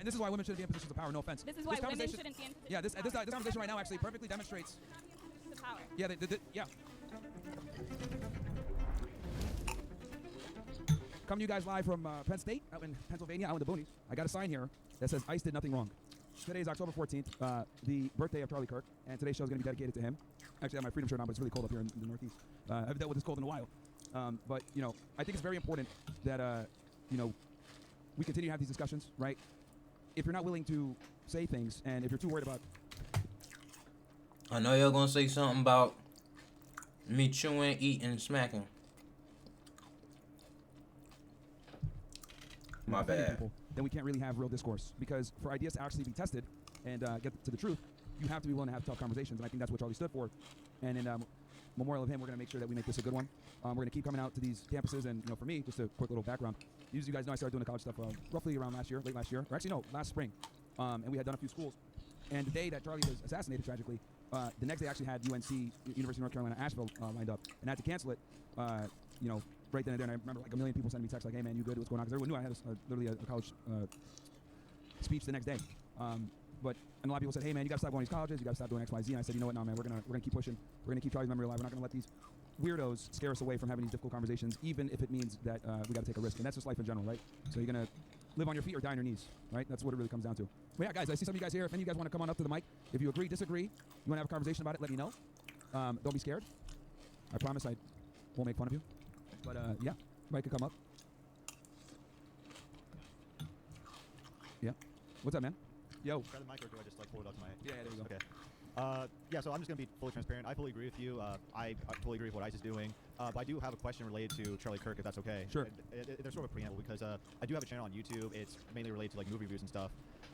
and this is why women shouldn't be in positions of power. No offense. This is why women shouldn't be in positions Yeah, this of power. conversation right now actually perfectly demonstrates The power. Yeah, yeah. Coming to you guys live from Penn State, out in Pennsylvania, out in the boonies. I got a sign here that says ICE did nothing wrong. Today is October 14th, the birthday of Charlie Kirk, and today's show is going to be dedicated to him. Actually, I have my freedom shirt on, but it's really cold up here in the Northeast. I haven't dealt with this cold in a while. But, you know, I think it's very important that, you know, we continue to have these discussions, right? If you're not willing to say things, and if you're too worried about... I know you're going to say something about me chewing, eating, smacking. My bad. People, then we can't really have real discourse. Because for ideas to actually be tested and get to the truth, you have to be willing to have tough conversations. And I think that's what Charlie stood for. And in memorial of him, we're going to make sure that we make this a good one. We're going to keep coming out to these campuses. And, you know, for me, just a quick little background. Usually, you guys know I started doing the college stuff roughly around last year, late last year. Or actually, no, last spring. And we had done a few schools. And the day that Charlie was assassinated, tragically, the next day I actually had UNC, University of North Carolina, Asheville, lined up. And I had to cancel it, you know, right then and there. And I remember like a million people sending me texts like, hey, man, you good? What's going on? Because everyone knew I had literally a college speech the next day. But a lot of people said, hey, man, you got to stop going to these colleges. You got to stop doing X, Y, Z. And I said, you know what? No, man, we're gonna keep pushing. We're going to keep Charlie's memory alive. We're not going to let these weirdos scare us away from having these difficult conversations, even if it means that we got to take a risk. And that's just life in general, right? So you're going to live on your feet or die on your knees, right? That's what it really comes down to. But yeah, guys, I see some of you guys here. If any of you guys want to come on up to the mic, if you agree, disagree, you want to have a conversation about it, let me know. Don't be scared. I promise I won't make fun of you. But yeah, Mike can come up. Yeah. What's up, man? Yo. Grab the mic, or do I just like pull it up to my... Yeah, there you go. Okay. Yeah, so I'm just going to be fully transparent. I fully agree with you. I fully agree with what ICE is doing. But I do have a question related to Charlie Kirk, if that's okay. Sure. There's sort of a preamble, because I do have a channel on YouTube. It's mainly related to like movie reviews and stuff.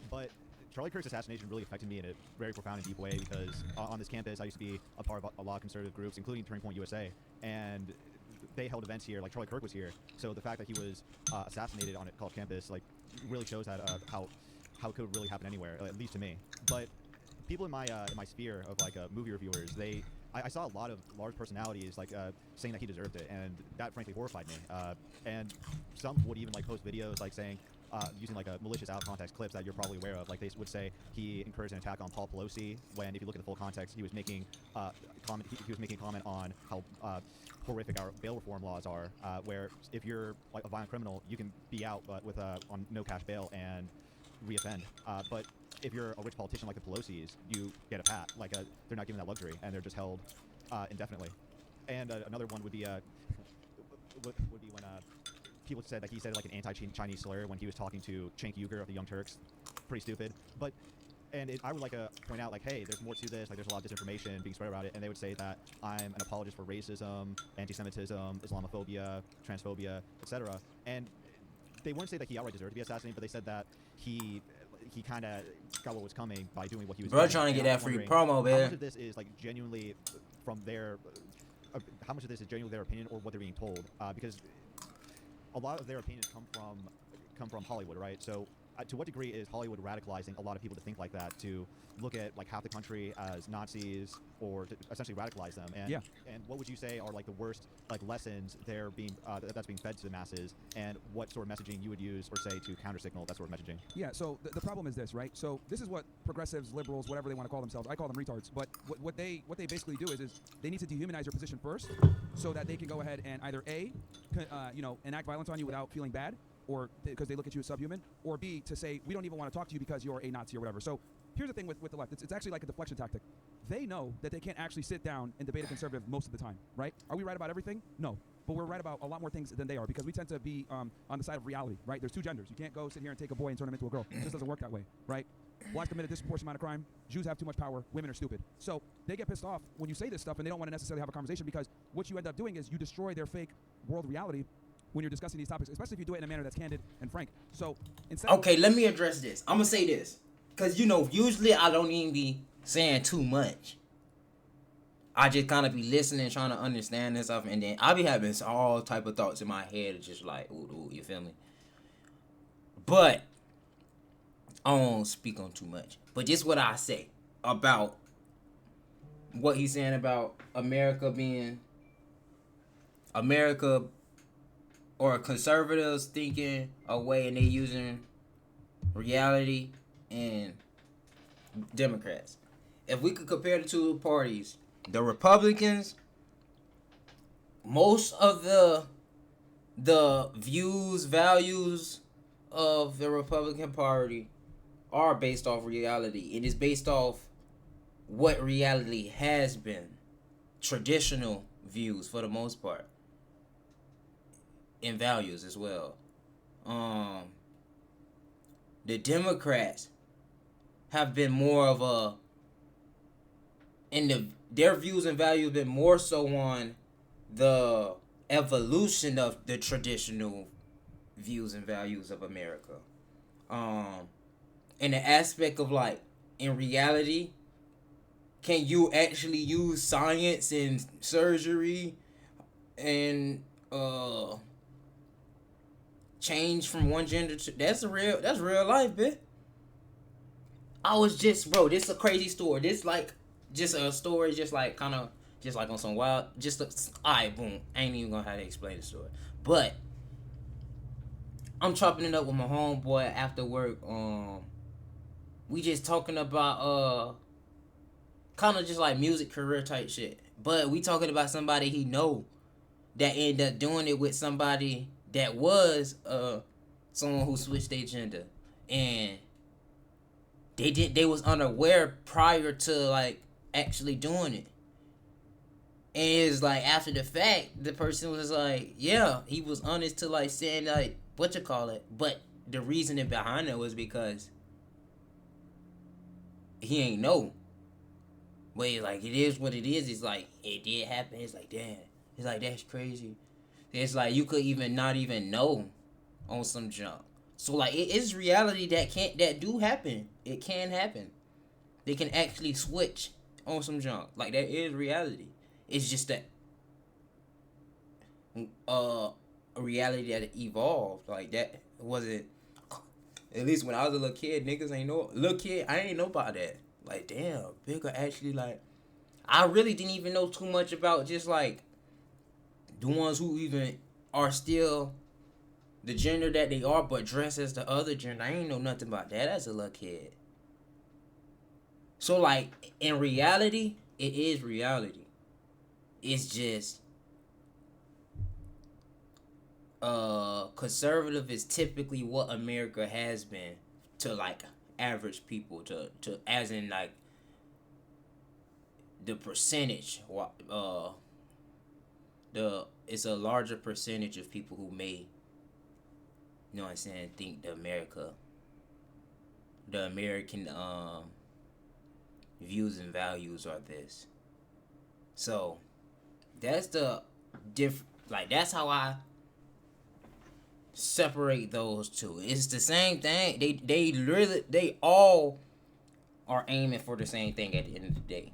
But Charlie Kirk's assassination really affected me in a very profound and deep way, because on this campus, I used to be a part of a lot of conservative groups, including Turning Point USA. And they held events here, like Charlie Kirk was here. So the fact that he was assassinated on a college campus, like, really shows that how it could really happen anywhere, at least to me. But people in my sphere of like movie reviewers, I saw a lot of large personalities like saying that he deserved it, and that frankly horrified me. And some would even like post videos like saying, using like a malicious out of context clips that you're probably aware of. Like they would say he encouraged an attack on Paul Pelosi, when if you look at the full context, he was making he was making a comment on how horrific our bail reform laws are, where if you're like a violent criminal, you can be out with on no cash bail and reoffend. But if you're a rich politician like the Pelosi's, you get a pat. Like they're not given that luxury, and they're just held indefinitely. And another one would be when people said that he said like an anti-Chinese slur when he was talking to Cenk Uygur of the Young Turks. Pretty stupid. But I would like to point out, like, hey, there's more to this. Like, there's a lot of disinformation being spread about it, and they would say that I'm an apologist for racism, anti-Semitism, Islamophobia, transphobia, etc. And they wouldn't say that he outright deserved to be assassinated, but they said that he kind of got what was coming by doing what he was doing. Bro, trying to get that free promo, man. How much of this is like genuinely from their, how much of this is genuinely their opinion or what they're being told? Because a lot of their opinions come from Hollywood, right? So to what degree is Hollywood radicalizing a lot of people to think like that, to look at like half the country as Nazis, or to essentially radicalize them? And and what would you say are like the worst like lessons they're being that's being fed to the masses, and what sort of messaging you would use or say to counter signal that sort of messaging? Yeah, so the problem is this, right? So this is what progressives, liberals, whatever they want to call themselves, I call them retards, but what they basically do is they need to dehumanize your position first, so that they can go ahead and either A, you know, enact violence on you without feeling bad, or because they look at you as subhuman, or B, to say, we don't even want to talk to you because you're a Nazi or whatever. So here's the thing with the left. It's actually like a deflection tactic. They know that they can't actually sit down and debate a conservative most of the time, right? Are we right about everything? No. But we're right about a lot more things than they are, because we tend to be on the side of reality, right? There's two genders. You can't go sit here and take a boy and turn him into a girl. It just doesn't work that way, right? Blacks commit a disproportionate amount of crime. Jews have too much power. Women are stupid. So they get pissed off when you say this stuff, and they don't want to necessarily have a conversation, because what you end up doing is you destroy their fake world reality when you're discussing these topics, especially if you do it in a manner that's candid and frank. So instead okay, let me address this. I'm going to say this, because, you know, usually I don't even be saying too much. I just kind of be listening, trying to understand this stuff, and then I be having all type of thoughts in my head, just like, ooh, you feel me? But I won't speak on too much. But just what I say about what he's saying about America or conservatives thinking a way, and they using reality, and Democrats. If we could compare the two parties, the Republicans, most of the views, values of the Republican Party are based off reality. It is based off what reality has been. Traditional views for the most part. And values as well. The Democrats have been more of a their views and values have been more so on the evolution of the traditional views and values of America. In the aspect of like in reality, can you actually use science and surgery and change from one gender to that's real life, bitch. I was just bro, this is a crazy story. This like just a story just like kind of just like on some wild alright, boom. I ain't even gonna have to explain the story. But I'm chopping it up with my homeboy after work. We just talking about kind of just like music career type shit. But we talking about somebody he know that ended up doing it with somebody that was someone who switched their gender, and they was unaware prior to like actually doing it. And it's like after the fact, the person was like, yeah, he was honest to like saying like what you call it, but the reasoning behind it was because he ain't know. But he's like, it is what it is. It's like it did happen. It's like damn. It's like that's crazy. It's like you could even not even know on some junk. So like it is reality that do happen. It can happen. They can actually switch on some junk. Like that is reality. It's just that a reality that evolved. Like that wasn't, at least when I was a little kid, niggas ain't know. Little kid, I ain't know about that. Like damn, bigger actually like I really didn't even know too much about just like the ones who even are still the gender that they are but dress as the other gender. I ain't know nothing about that as a little kid. So like in reality, it is reality. It's just conservative is typically what America has been to like average people to as in like the percentage it's a larger percentage of people who may, you know what I'm saying, think the American views and values are this. So that's the that's how I separate those two. It's the same thing. They all are aiming for the same thing at the end of the day.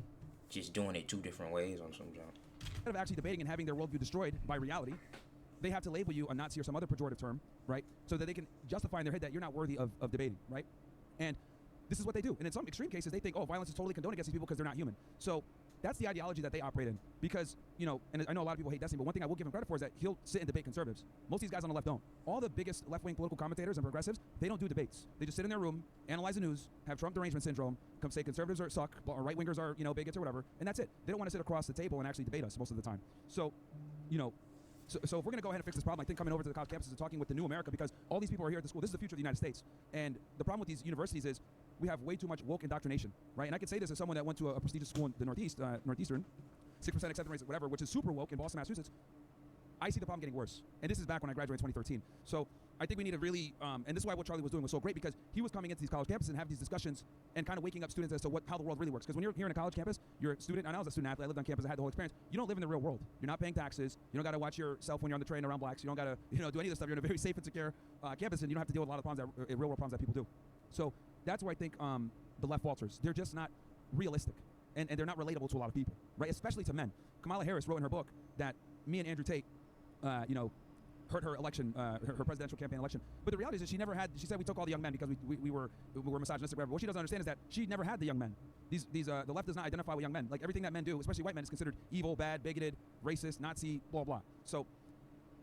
Just doing it two different ways on some jump. Instead of actually debating and having their worldview destroyed by reality, they have to label you a Nazi or some other pejorative term, right? So that they can justify in their head that you're not worthy of debating, right? And this is what they do. And in some extreme cases, they think, oh, violence is totally condoned against these people because they're not human. So that's the ideology that they operate in. Because, you know, and I know a lot of people hate Destiny, but one thing I will give him credit for is that he'll sit and debate conservatives. Most of these guys on the left don't. All the biggest left-wing political commentators and progressives, they don't do debates. They just sit in their room, analyze the news, have Trump derangement syndrome, come say conservatives are suck, or right-wingers are, you know, bigots or whatever, and that's it. They don't want to sit across the table and actually debate us most of the time. So, you know, so if we're going to go ahead and fix this problem, I think coming over to the college campuses and talking with the new America, because all these people are here at the school, this is the future of the United States. And the problem with these universities is we have way too much woke indoctrination, right? And I can say this as someone that went to a prestigious school in the Northeastern, 6% acceptance rates, whatever, which is super woke in Boston, Massachusetts. I see the problem getting worse. And this is back when I graduated in 2013. So I think we need to really, and this is why what Charlie was doing was so great, because he was coming into these college campuses and have these discussions and kind of waking up students as to how the world really works. Because when you're here in a college campus, you're a student, and I was a student athlete, I lived on campus, I had the whole experience. You don't live in the real world. You're not paying taxes. You don't got to watch yourself when you're on the train around blacks. You don't got to, you know, do any of this stuff. You're in a very safe and secure campus, and you don't have to deal with a lot of problems real world problems that people do. So that's where I think the left falters. They're just not realistic, and they're not relatable to a lot of people, right? Especially to men. Kamala Harris wrote in her book that me and Andrew Tate, you know, hurt her election, her presidential campaign election. But the reality is that she said we took all the young men because we were misogynistic, whatever. What she doesn't understand is that she never had the young men. The left does not identify with young men. Like everything that men do, especially white men, is considered evil, bad, bigoted, racist, Nazi, blah, blah. So,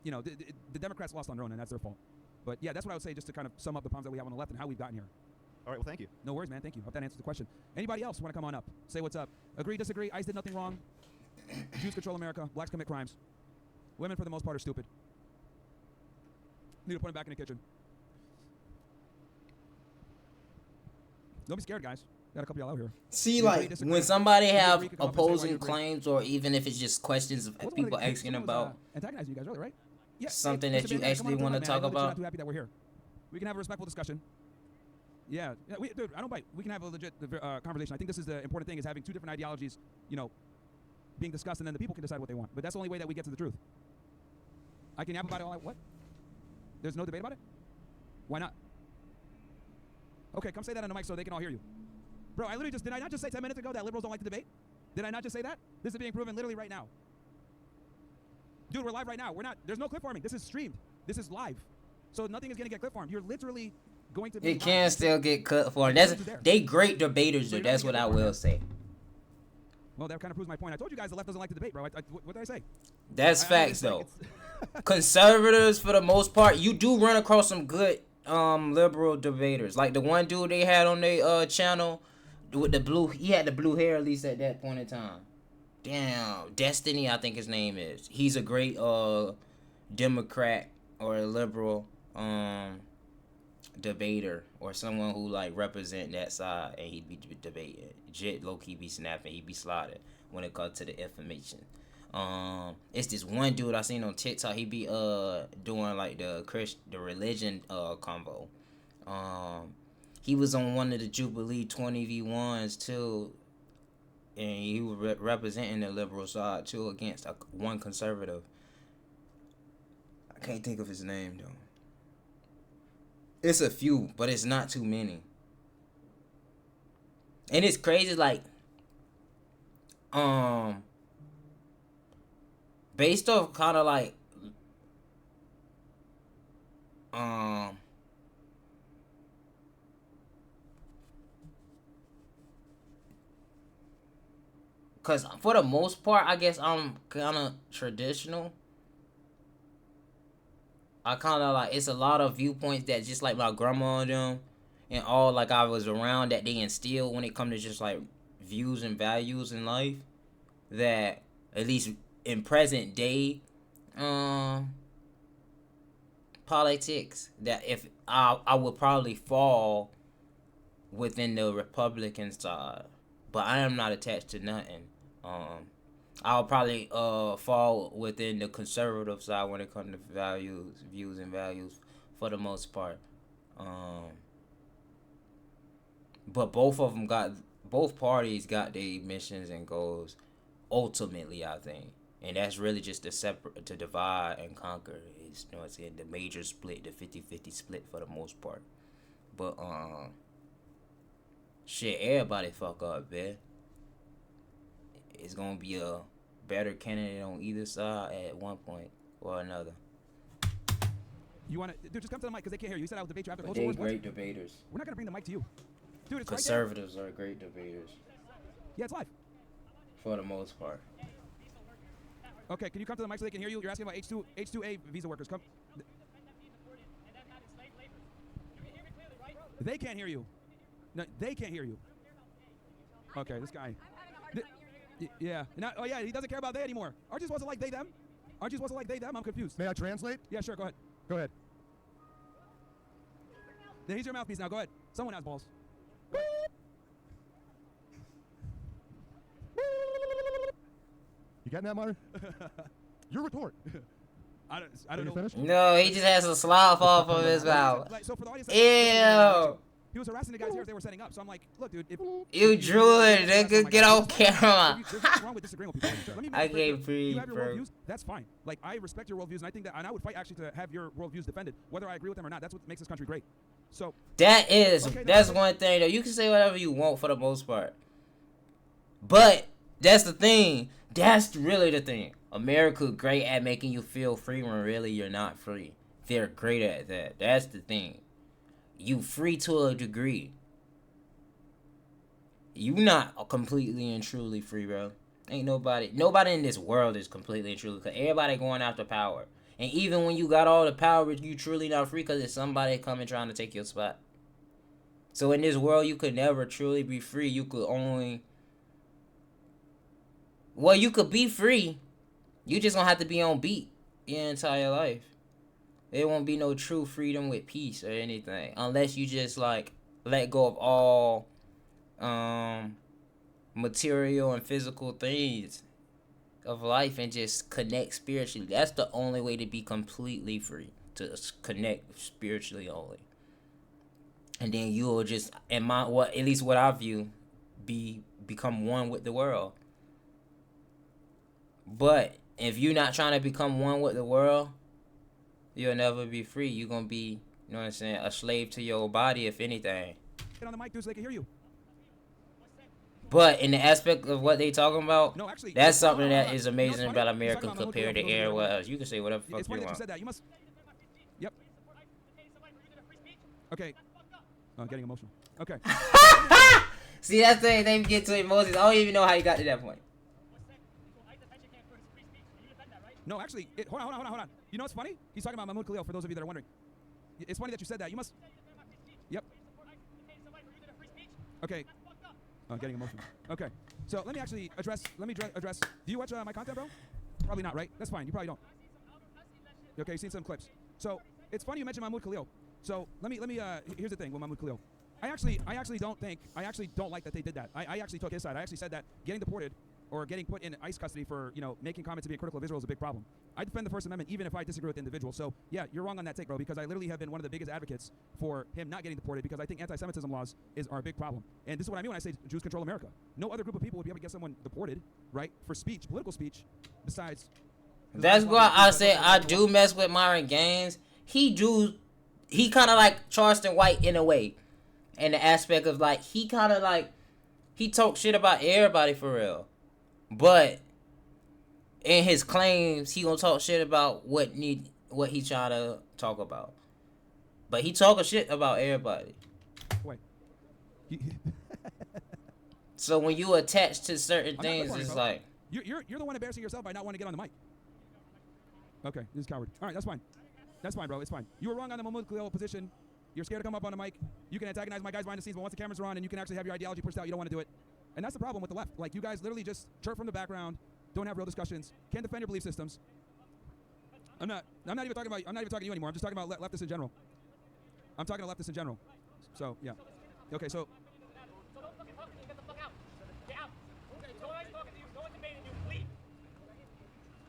you know, the Democrats lost on their own, and that's their fault. But yeah, that's what I would say just to kind of sum up the problems that we have on the left and how we've gotten here. All right, well, thank you. No worries, man. Thank you. Hope that answers the question. Anybody else want to come on up? Say what's up. Agree, disagree. ICE did nothing wrong. Jews control America. Blacks commit crimes. Women, for the most part, are stupid. Need to put them back in the kitchen. Don't be scared, guys. Got a couple y'all out here. See, You agree, like disagree? when somebody You have agree, you can come up and say why you opposing agree. claims, or even if it's just questions of What's people one of the- asking someone was, about antagonizing you guys earlier, right? Yeah. something hey, that Mr. you Bandana, come actually on up want to man. I talk know that you're not about. too happy that we're here. We can have a respectful discussion. Yeah, dude, I don't bite. We can have a legit conversation. I think this is the important thing: is having two different ideologies, being discussed, and then the people can decide what they want. But that's the only way that we get to the truth. I can yap about it all. What? There's no debate about it. Why not? Okay, come say that on the mic so they can all hear you. Bro, I literally did I not just say 10 minutes ago that liberals don't like to debate? Did I not just say that? This is being proven literally right now. Dude, we're live right now. There's no clip farming. This is streamed. This is live. So nothing is going to get clip farmed. You're literally going to be It can still get cut for. They great debaters, though. That's what I will say. Well, that kind of proves my point. I told you guys the left doesn't like to debate, bro. What did I say? That's I facts, just, like, though. it's- Conservatives, for the most part, you do run across some good liberal debaters. Like the one dude they had on their channel with the blue. He had the blue hair, at least at that point in time. Damn, Destiny, I think his name is. He's a great Democrat or a liberal debater, or someone who like represent that side, and he'd be debating. Jet low key be snapping, he'd be slotted when it comes to the information. It's this one dude I seen on TikTok. He be doing like the religion convo. He was on one of the Jubilee 20v1s too, and he was representing the liberal side too against one conservative. I can't think of his name though. It's a few, but it's not too many. And it's crazy, like, based off kind of like, cause for the most part, I guess I'm kind of traditional. I kind of like, it's a lot of viewpoints that just like my grandma and them and all like I was around that they instill when it comes to just like views and values in life, that at least in present day politics, that if I would probably fall within the Republican side, but I am not attached to nothing. I'll probably fall within the conservative side when it comes to views and values for the most part. But both parties got their missions and goals ultimately, I think. And that's really just to divide and conquer. It's, it's in the major split, the 50-50 split for the most part. But shit, everybody fuck up, man. It's gonna be a better candidate on either side at one point or another. You want to, dude? Just come to the mic because they can't hear you. You said I'll debate you after. But What's the they worst part? great debaters. We're not gonna bring the mic to you, dude. It's Conservatives are great debaters right there. Yeah, it's live. for the most part. Okay, can you come to the mic so they can hear you? You're asking about H2A visa workers. Come. They can't hear you. No, they can't hear you. Okay, this guy. Yeah. Oh yeah, he doesn't care about they anymore. Aren't you supposed to like they them? Aren't you supposed to like they them? I'm confused. May I translate? Yeah, sure. Go ahead. Go ahead. Then he's your mouthpiece now. Go ahead. Someone has balls. You getting that, Myron? Your retort. I don't Are you know. finished? No, he just has a slough off of his mouth. Like, so for the audience, Ew. he was harassing the guys here as they were setting up. So I'm like, look, dude, if You drew it, nigga. Get off camera. There's nothing wrong with disagreeing with people. Let me be I clear. can't breathe, You have your bro. worldviews. That's fine. Like I respect your worldviews, and I think that, and I would fight actually to have your worldviews defended, whether I agree with them or not. That's what makes this country great. So That's one thing though. You can say whatever you want for the most part. But that's the thing. That's really the thing. America great at making you feel free when really you're not free. They're great at that. That's the thing. You free to a degree. You not completely and truly free, bro. Ain't nobody in this world is completely and truly. Cause everybody going after power. And even when you got all the power, you truly not free because it's somebody coming trying to take your spot. So in this world, you could never truly be free. You could only... Well, you could be free. You just gonna have to be on beat your entire life. There won't be no true freedom with peace or anything. Unless you just, like, let go of all material and physical things of life and just connect spiritually. That's the only way to be completely free. To connect spiritually only. And then you'll just, at least what I view, become one with the world. But if you're not trying to become one with the world, you'll never be free. You're going to be, you know what I'm saying, a slave to your body, if anything. Get on the mic, dude, so they can hear you. But in the aspect of what they talking about, No, actually, that's something that is you know amazing what's about funny? America He's talking about compared to Malmood Khalil everywhere else. You can say whatever the fuck It's you funny that you want. said that. You must... Yep. Okay. Oh, I'm getting emotional. Okay. See, that's the thing. They get to emotions. I don't even know how you got to that point. No, actually, hold on. You know what's funny? He's talking about Mahmoud Khalil, for those of you that are wondering. It's funny that you said that. You must... Yep. Okay. Oh, I'm getting emotional. Okay. So let me actually address... Do you watch my content, bro? Probably not, right? That's fine. You probably don't. Okay, you've seen some clips. So it's funny you mentioned Mahmoud Khalil. So let me here's the thing with Mahmoud Khalil. I actually don't like that they did that. I actually took his side. I actually said that getting deported or getting put in ICE custody for, you know, making comments and being critical of Israel is a big problem. I defend the First Amendment even if I disagree with the individual. So yeah, you're wrong on that take, bro, because I literally have been one of the biggest advocates for him not getting deported because I think anti-Semitism laws are a big problem. And this is what I mean when I say Jews control America. No other group of people would be able to get someone deported, right, for speech, political speech, besides... That's why I say I do mess with Myron Gaines. He kind of like Charleston White in a way. In the aspect of, like, he kind of like... He talks shit about everybody for real. But in his claims, he gonna talk shit about what he trying to talk about. But he talking shit about everybody. Wait. So when you attach to certain I'm not things, recording, it's bro. like... You're the one embarrassing yourself by not wanting to get on the mic. Okay, this is coward. All right, that's fine. That's fine, bro. It's fine. You were wrong on the Mahmoud Khalil position. You're scared to come up on the mic. You can antagonize my guys behind the scenes, but once the cameras are on and you can actually have your ideology pushed out, you don't want to do it. And that's the problem with the left. Like, you guys literally just chirp from the background, don't have real discussions, can't defend your belief systems. I'm not even talking to you anymore. I'm just talking about leftists in general. I'm talking to leftists in general. So, yeah. Okay, so...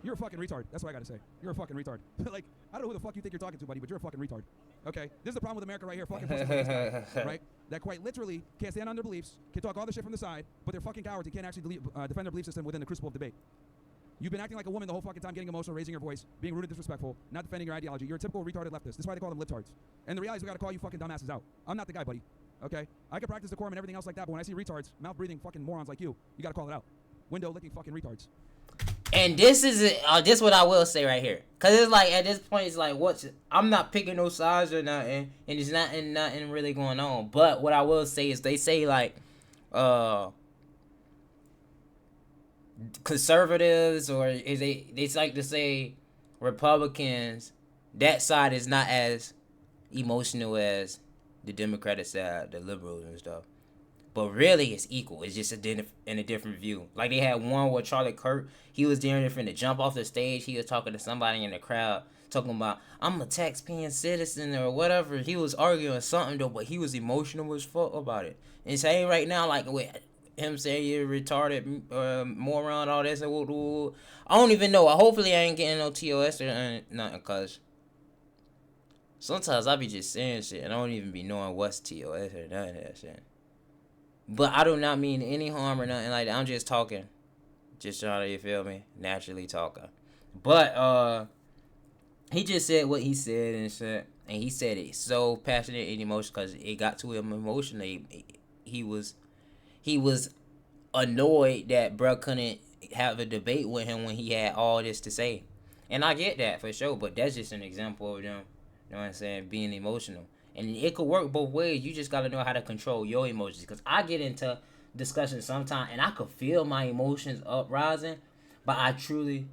You're a fucking retard. That's what I gotta say. You're a fucking retard. Like, I don't know who the fuck you think you're talking to, buddy, but you're a fucking retard. Okay? This is the problem with America right here. Fucking pussies like this guy, right? That quite literally can't stand on their beliefs, can talk all the shit from the side, but they're fucking cowards and can't actually defend their belief system within the crucible of debate. You've been acting like a woman the whole fucking time, getting emotional, raising your voice, being rude and disrespectful, not defending your ideology. You're a typical retarded leftist. This is why they call them libtards. And the reality is we gotta call you fucking dumbasses out. I'm not the guy, buddy. Okay? I can practice decorum and everything else like that, but when I see retards, mouth-breathing fucking morons like you gotta call it out. Window-licking fucking retards. And this is this what I will say right here, cause it's like at this point it's like I'm not picking no sides or nothing, and there's nothing really going on. But what I will say is they say like conservatives or they like to say Republicans, that side is not as emotional as the Democratic side, the liberals and stuff. But really, it's equal. It's just in a different view. Like, they had one where Charlie Kirk, he was daring to jump off the stage. He was talking to somebody in the crowd, talking about, I'm a tax-paying citizen or whatever. He was arguing something, though, but he was emotional as fuck about it. And saying right now, like, with him saying you're retarded, moron, all this, and I don't even know. Hopefully, I ain't getting no TOS or nothing, because sometimes I be just saying shit, and I don't even be knowing what's TOS or none of that shit. But I do not mean any harm or nothing like that. I'm just talking. Just trying to, you feel me? Naturally talking. But, he just said what he said and shit. And he said it so passionate and emotional because it got to him emotionally. He was annoyed that bruh couldn't have a debate with him when he had all this to say. And I get that for sure. But that's just an example of them, you know what I'm saying, being emotional. And it could work both ways. You just got to know how to control your emotions. Because I get into discussions sometimes, and I could feel my emotions uprising. But I truly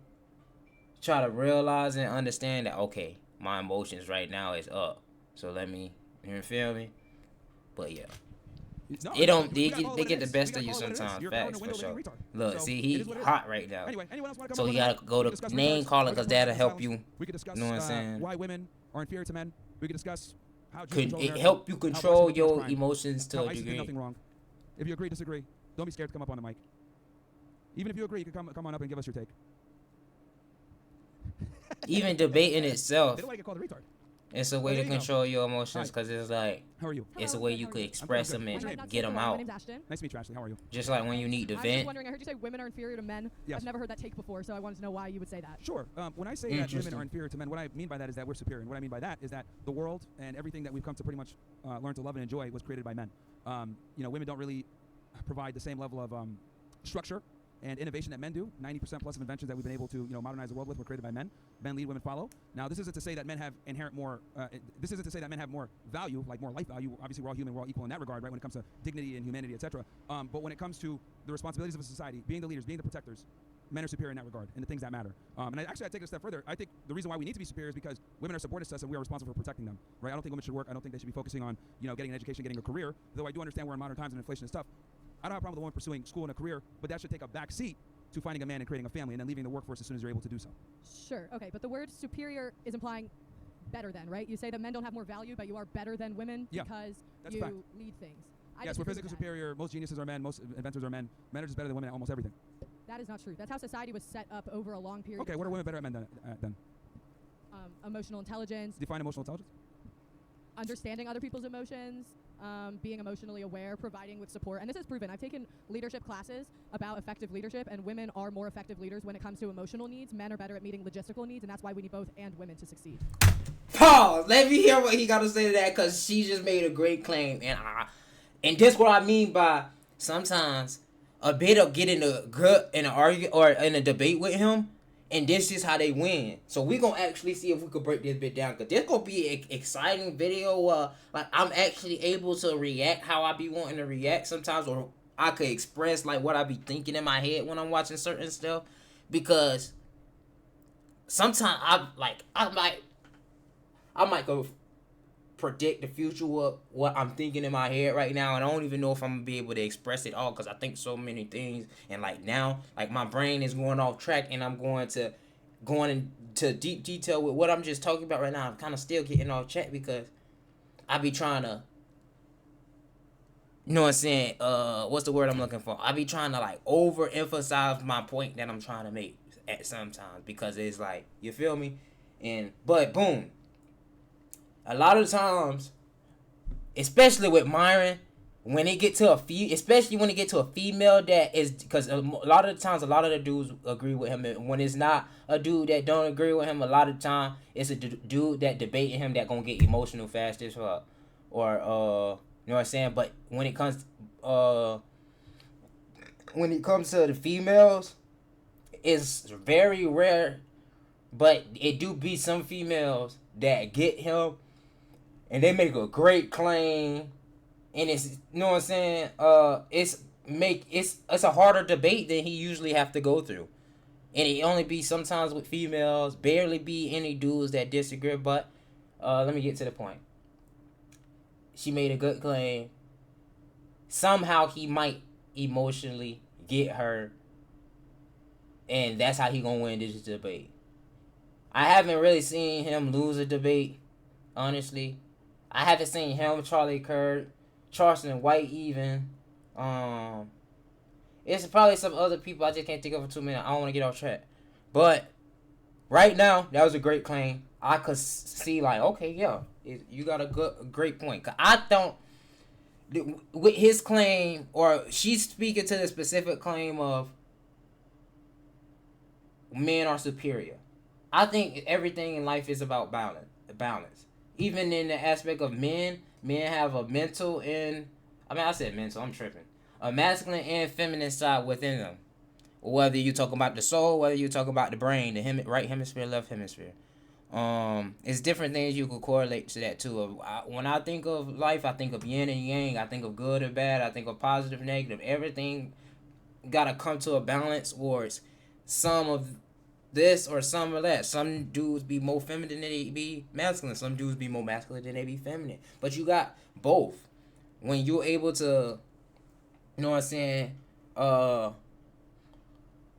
try to realize and understand that, okay, my emotions right now is up. So let me, you feel me? But yeah. No, It don't. we They gotta get call it they what get it the is. best We of gotta you call it what it is. sometimes. You're calling Facts a for window sure. being retard. Look, So, see, it he is what it is. hot right now. Anyway, anyone else want to So come he up with gotta it? go We to could discuss name retards. calling We could because discuss that'll help violence. you. We could discuss Know what I'm saying? why women are inferior to men. We could discuss how Jews Could control it America, help you how control Boston becomes your crime, emotions to how a ISIS did degree? nothing wrong. If you agree, disagree, don't be scared to come up on the mic. Even if you agree, you can come on up and give us your take. Even debating itself, They don't want to get called a retard. it's a way there to you go. control your emotions Hi. because it's like How are you? it's a Hello, way good, you how are could you? express good. them What's your and name? get them My out. name's Ashton. Nice to meet you, Ashley. How are you? Just like when you need to I was just vent. wondering, I heard you say women are inferior to men. Yes. I've never heard that take before, so I wanted to know why you would say that. Sure. When I say that women Interesting. are inferior to men, what I mean by that is that we're superior. And what I mean by that is that the world and everything that we've come to pretty much learn to love and enjoy was created by men. Women don't really provide the same level of structure and innovation that men do. 90% plus of inventions that we've been able to modernize the world with were created by men. Men lead, women follow. Now, this isn't to say that men have inherent more. This isn't to say that men have more value, like more life value. Obviously, we're all human, we're all equal in that regard, right? When it comes to dignity and humanity, etc. But when it comes to the responsibilities of a society, being the leaders, being the protectors, men are superior in that regard, and the things that matter. And I take it a step further. I think the reason why we need to be superior is because women are subordinate to us, and we are responsible for protecting them, right? I don't think women should work. I don't think they should be focusing on, getting an education, getting a career. Though I do understand we're in modern times and inflation is tough. I don't have a problem with a woman pursuing school and a career, but that should take a back seat to finding a man and creating a family, and then leaving the workforce as soon as you're able to do so. Sure, okay, but the word superior is implying better than, right? You say that men don't have more value, but you are better than women Yeah, because that's a you fact. need things. I Yes, we're disagree physically with that. superior. Most geniuses are men. Most inventors are men. Men are just better than women at almost everything. That is not true. That's how society was set up over a long period Okay, of what are time. women better at men than? Emotional intelligence, Define emotional intelligence. understanding other people's emotions, being emotionally aware, providing with support. And this is proven. I've taken leadership classes about effective leadership, and women are more effective leaders when it comes to emotional needs. Men are better at meeting logistical needs, and that's why we need both and women to succeed. Pause. Let me hear what he got to say to that because she just made a great claim, and this what I mean by sometimes a bit of getting a gut in an argument or in a debate with him, and this is how they win. So we gonna actually see if we could break this bit down because this gonna be an exciting video. Like I'm actually able to react how I be wanting to react sometimes, or I could express like what I be thinking in my head when I'm watching certain stuff because sometimes I might go predict the future of what I'm thinking in my head right now, and I don't even know if I'm gonna be able to express it all because I think so many things, and like now, like my brain is going off track, and I'm going into deep detail with what I'm just talking about right now. I'm kind of still getting off track because I be trying to, you know what I'm saying? What's the word I'm looking for? I be trying to like overemphasize my point that I'm trying to make at sometimes because it's like, you feel me? But boom. A lot of times, especially with Myron, when it get to especially when it get to a female that is, because a lot of the times, a lot of the dudes agree with him. And when it's not a dude that don't agree with him, a lot of the time, it's a dude that debating him that gonna get emotional fast as fuck. Or, you know what I'm saying? But when it comes to the females, it's very rare, but it do be some females that get him and they make a great claim, and it's, you know what I'm saying, it's a harder debate than he usually have to go through, and it only be sometimes with females, barely be any dudes that disagree. But let me get to the point. She made a good claim. Somehow he might emotionally get her, and that's how he gonna win this debate. I haven't really seen him lose a debate, honestly. I haven't seen him, Charlie Kirk, Charleston White even. It's probably some other people I just can't think of for 2 minutes. I don't want to get off track. But right now, that was a great claim. I could see like, okay, yeah, you got a great point. 'Cause I don't, with his claim, or she's speaking to the specific claim of men are superior. I think everything in life is about balance. Even in the aspect of men have a mental and, I said mental, I'm tripping. A masculine and feminine side within them. Whether you talk about the soul, whether you talk about the brain, the right hemisphere, left hemisphere. It's different things you could correlate to that too. When I think of life, I think of yin and yang. I think of good and bad. I think of positive, negative. Everything gotta come to a balance, or it's some of this or some of that. Some dudes be more feminine than they be masculine. Some dudes be more masculine than they be feminine. But you got both. When you're able to, you know what I'm saying,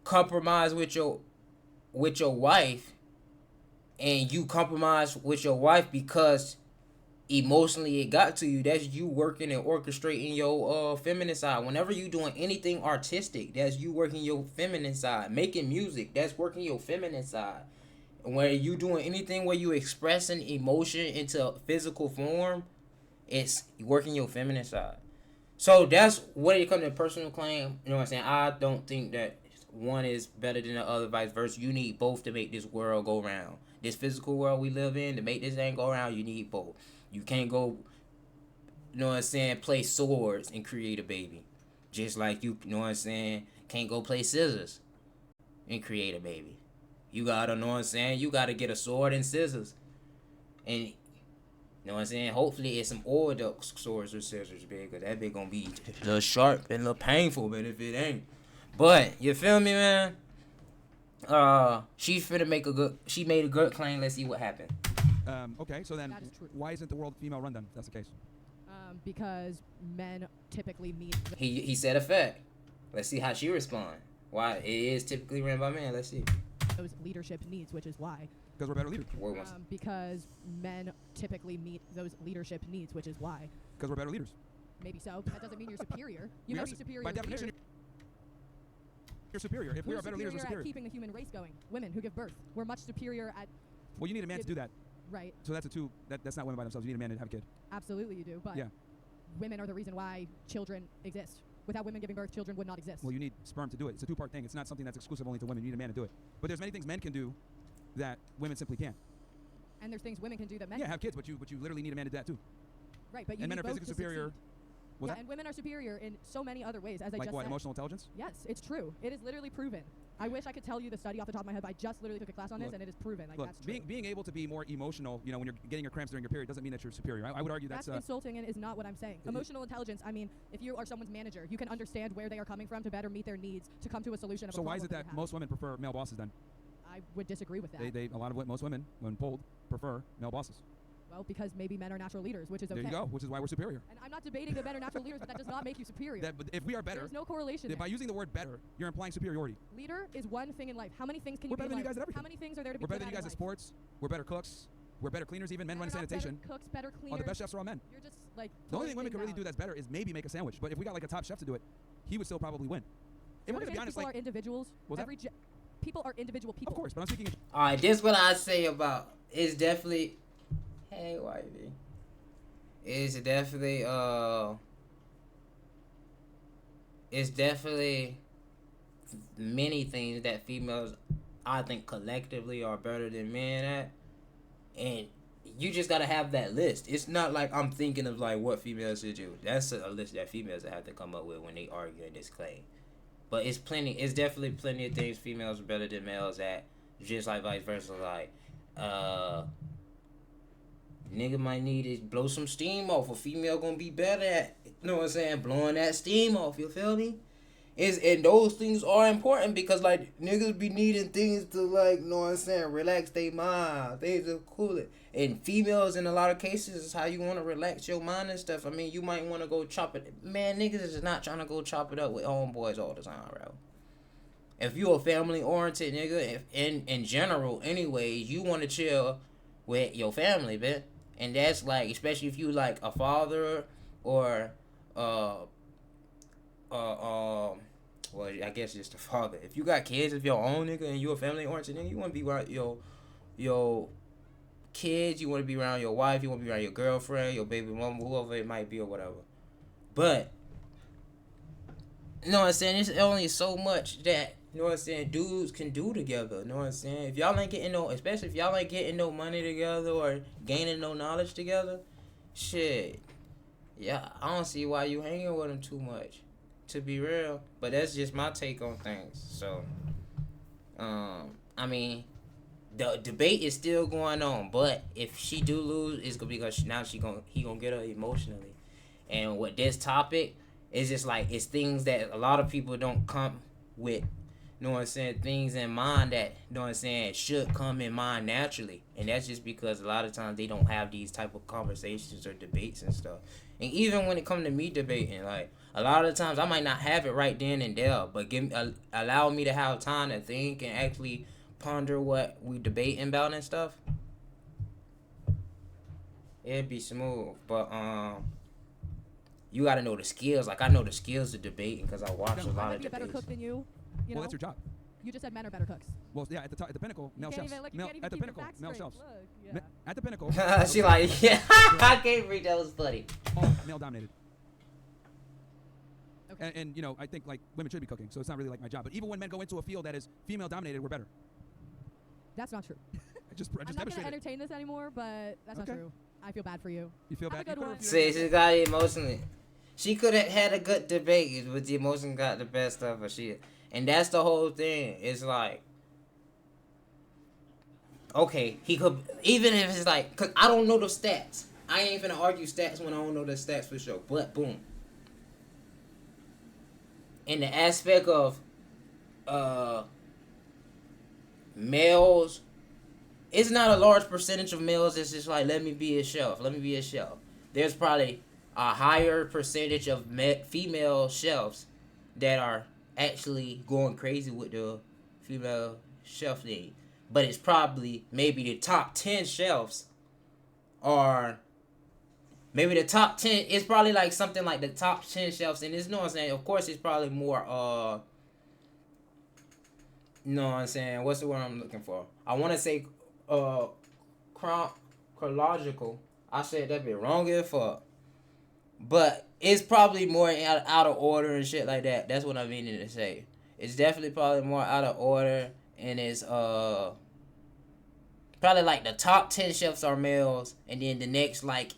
compromise with your wife, and you compromise with your wife because emotionally it got to you, that's you working and orchestrating your feminine side. Whenever you doing anything artistic, that's you working your feminine side. Making music, that's working your feminine side. Where you doing anything where you expressing emotion into physical form, it's working your feminine side. So that's when it comes to personal claim. You know what I'm saying? I don't think that one is better than the other, vice versa. You need both to make this world go round. This physical world we live in, to make this thing go around, you need both. You can't go, you know what I'm saying, play swords and create a baby. Just like you know what I'm saying, can't go play scissors and create a baby. You gotta, know what I'm saying, you gotta get a sword and scissors. And, you know what I'm saying, hopefully it's some oil swords or scissors, big, because that big gonna be a little sharp and a little painful, but if it ain't. But, you feel me, man? She made a good claim. Let's see what happened. Okay, so then That is true. why isn't the world female run then? If that's the case. Because men typically meet. He said a fact. Let's see how she respond. Why it is typically ran by men. Let's see. Those leadership needs, which is why. Because we're better leaders. Because men typically meet those leadership needs, which is why. Because we're better leaders. Maybe so. But that doesn't mean you're superior. You We may are be superior. by as a definition, leader. you're superior. If we Who's are better leaders, we're superior superior. at keeping the human race going? Women who give birth. We're much superior at. Well, you need a man to do that. Right. So that's that's not women by themselves. You need a man to have a kid. Absolutely, you do. But Yeah. women are the reason why children exist. Without women giving birth, children would not exist. Well, you need sperm to do it. It's a two-part thing. It's not something that's exclusive only to women. You need a man to do it. But there's many things men can do that women simply can't. And there's things women can do that men. Yeah, can't. have kids, but you literally need a man to do that too. Right, but you And men need are both physically to superior. succeed. What's Yeah, that? and women are superior in so many other ways, as I Like just what? said. Emotional intelligence? Yes, it's true. It is literally proven. I wish I could tell you the study off the top of my head, but I just literally took a class on this, Look, and it is proven. Like, Look, that's true. being able to be more emotional, you know, when you're getting your cramps during your period, doesn't mean that you're superior. I would argue That's that's insulting and is not what I'm saying. Emotional intelligence, I mean, if you are someone's manager, you can understand where they are coming from to better meet their needs, to come to a solution of so a why is problem it that you have. most women prefer male bosses then? I would disagree with that. Most women, when polled, prefer male bosses. Well, because maybe men are natural leaders, which is okay. There you go, which is why we're superior. And I'm not debating that men are natural leaders, but that does not make you superior. But if we are better, There's no correlation by there. using the word better, you're implying superiority. Leader is one thing in life. How many things can We're you be better in than you life? guys at everything. How many things are there to be We're better good than you at guys in at life? sports. We're better cooks. We're better cleaners, even men run are not sanitation. Better cooks, better cleaners. Oh, the best chefs are all men. You're just like The only thing women totally can really do down. that's better is maybe make a sandwich. But if we got like a top chef to do it, he would still probably win. If we're gonna be honest, people like are individuals. What's that? People are individual people. of course, but I'm speaking. All right, this what I say about it's definitely. Hey, wifey. It's definitely It's definitely many things that females, I think, collectively are better than men at, and you just gotta have that list. It's not like I'm thinking of like what females should do. That's a list that females have to come up with when they argue in this claim. But it's definitely plenty of things females are better than males at, just like vice versa. Like, nigga might need to blow some steam off. A female gonna be better at, you know what I'm saying, blowing that steam off. You feel me? And those things are important because like niggas be needing things to like, you know what I'm saying, relax their mind, things to cool it. And females in a lot of cases is how you want to relax your mind and stuff. I mean, you might want to go chop it. Man, niggas is not trying to go chop it up with homeboys all the time, bro. If you a family oriented nigga, in general, anyways, you want to chill with your family, man. And that's like, especially if you like a father or well, I guess just a father. If you got kids of your own, nigga, and you a family oriented nigga, you want to be around your kids, you want to be around your wife, you want to be around your girlfriend, your baby mama, whoever it might be or whatever. But, you know what I'm saying, there's only so much that, you know what I'm saying, dudes can do together, you know what I'm saying? If y'all ain't getting no, especially if y'all ain't getting no money together or gaining no knowledge together, shit, yeah, I don't see why you hanging with them too much, to be real. But that's just my take on things. So, I mean, the debate is still going on. But if she do lose, it's gonna be because he gonna get her emotionally. And with this topic, it's just like it's things that a lot of people don't come with. You know what I'm saying, things in mind that, know what I'm saying, should come in mind naturally. And that's just because a lot of times they don't have these type of conversations or debates and stuff. And even when it comes to me debating, like, a lot of times I might not have it right then and there, but allow me to have time to think and actually ponder what we debating about and stuff. It'd be smooth. But you gotta know the skills. Like, I know the skills of debating because I watch a I lot might of be a better debates. cook than you. You know? Well, that's your job. You just said men are better cooks. Well, yeah, at the pinnacle, male You can't chefs. even, like, you Male, can't even at the keep your pinnacle, facts male straight. chefs. Look, yeah. At the pinnacle, She like, yeah, I can't read. That was funny. all male dominated. Okay. And you know, I think like women should be cooking, so it's not really like my job. But even when men go into a field that is female dominated, we're better. That's not true. I just I'm not going to demonstrated. entertain this anymore, but that's not Okay. true. I feel bad for you. You feel Have bad? a good You one. could've- See, she got emotionally. She could have had a good debate, but the emotion got the best of her. And that's the whole thing. It's like, okay, he could, even if it's like, cause I don't know the stats. I ain't finna argue stats when I don't know the stats for sure. But boom. In the aspect of males, it's not a large percentage of males that's just like, let me be a chef. Let me be a chef. There's probably a higher percentage of female chefs that are actually going crazy with the female chef thing. But it's probably maybe the top 10 chefs are, maybe the top 10, it's probably like something like the top 10 chefs. And it's, you know what I'm saying, of course it's probably more, you know what I'm saying, what's the word I'm looking for? I want to say, chronological. I said that bit wrong as fuck. But it's probably more out of order and shit like that. That's what I'm meaning to say. It's definitely probably more out of order, and it's probably like the top 10 chefs are males, and then the next like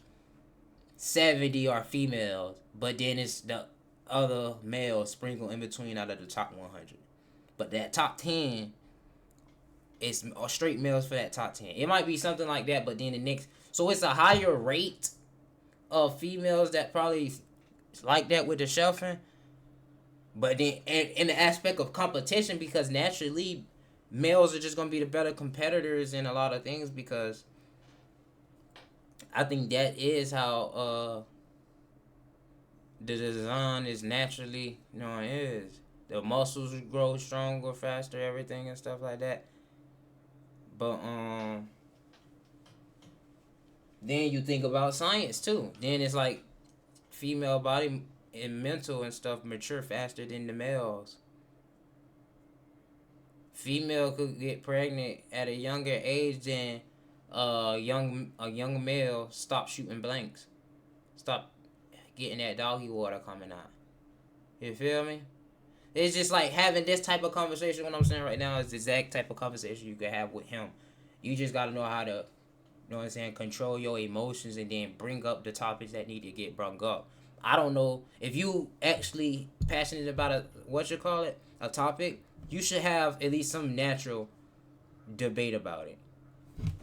70 are females, but then it's the other males sprinkled in between out of the top 100. But that top 10 is straight males for that top 10. It might be something like that, but then the next, so it's a higher rate of females that probably like that with the chefing. But then in the aspect of competition, because naturally males are just going to be the better competitors in a lot of things, because I think that is how the design is naturally, you know, it is. The muscles grow stronger, faster, everything and stuff like that. But then you think about science too. Then it's like female body and mental and stuff mature faster than the males. Female could get pregnant at a younger age than a young male. Stop shooting blanks. Stop getting that doggy water coming out. You feel me? It's just like having this type of conversation. What I'm saying right now is the exact type of conversation you could have with him. You just gotta know how to, you know what I'm saying, control your emotions and then bring up the topics that need to get brought up. I don't know if you actually passionate about a topic. You should have at least some natural debate about it.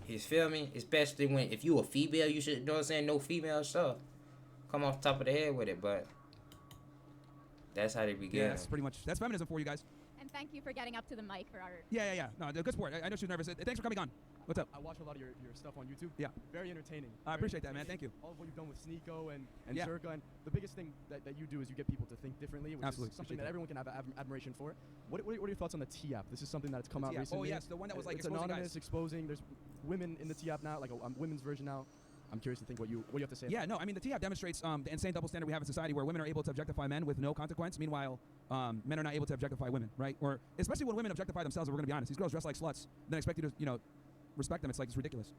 You feel me? Especially if you a female, you should, you know what I'm saying, no female stuff. Come off the top of the head with it, but that's how they begin. Yeah, that's pretty much, that's feminism for you guys. And thank you for getting up to the mic for our. Yeah. No, good sport. I know she was nervous. Thanks for coming on. What's up? I watch a lot of your stuff on YouTube. Yeah. Very entertaining. I appreciate that, man. Thank you. All of what you've done with Sneeko and Yeah. Circa, and the biggest thing that you do is you get people to think differently, which Absolutely. is something Appreciate that everyone can have admiration for. What are your thoughts on the T app? This is something that's come out T-app. recently. Oh, yes, the one that was like it's exposing anonymous, guys. exposing. There's women in the T app now, like a women's version now. I'm curious to think what you have to say. Yeah, no, I mean, the T-app demonstrates the insane double standard we have in society where women are able to objectify men with no consequence. Meanwhile, men are not able to objectify women, right? Or especially when women objectify themselves, if we're going to be honest. These girls dress like sluts, then expect you to, you know, respect them. It's like, it's ridiculous.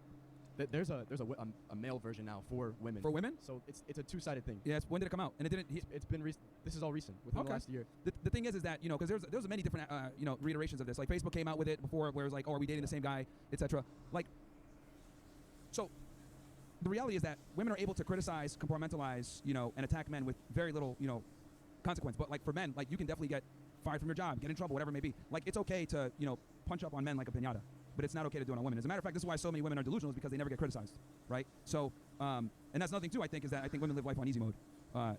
There's a male version now for women. For women? So it's a two-sided thing. Yes. When did it come out? And it didn't. It's been this is all recent within Okay. the last year. The thing is that, you know, because there's many different you know, reiterations of this. Like Facebook came out with it before, where it was like, oh, are we dating the same guy, etc. Like, so the reality is that women are able to criticize, compartmentalize, you know, and attack men with very little, you know, consequence. But like for men, like you can definitely get fired from your job, get in trouble, whatever it may be. Like it's okay to, you know, punch up on men like a piñata, but it's not okay to do it on women. As a matter of fact, this is why so many women are delusional, is because they never get criticized, right? So, and that's another thing too. I think is that I think women live life on easy mode,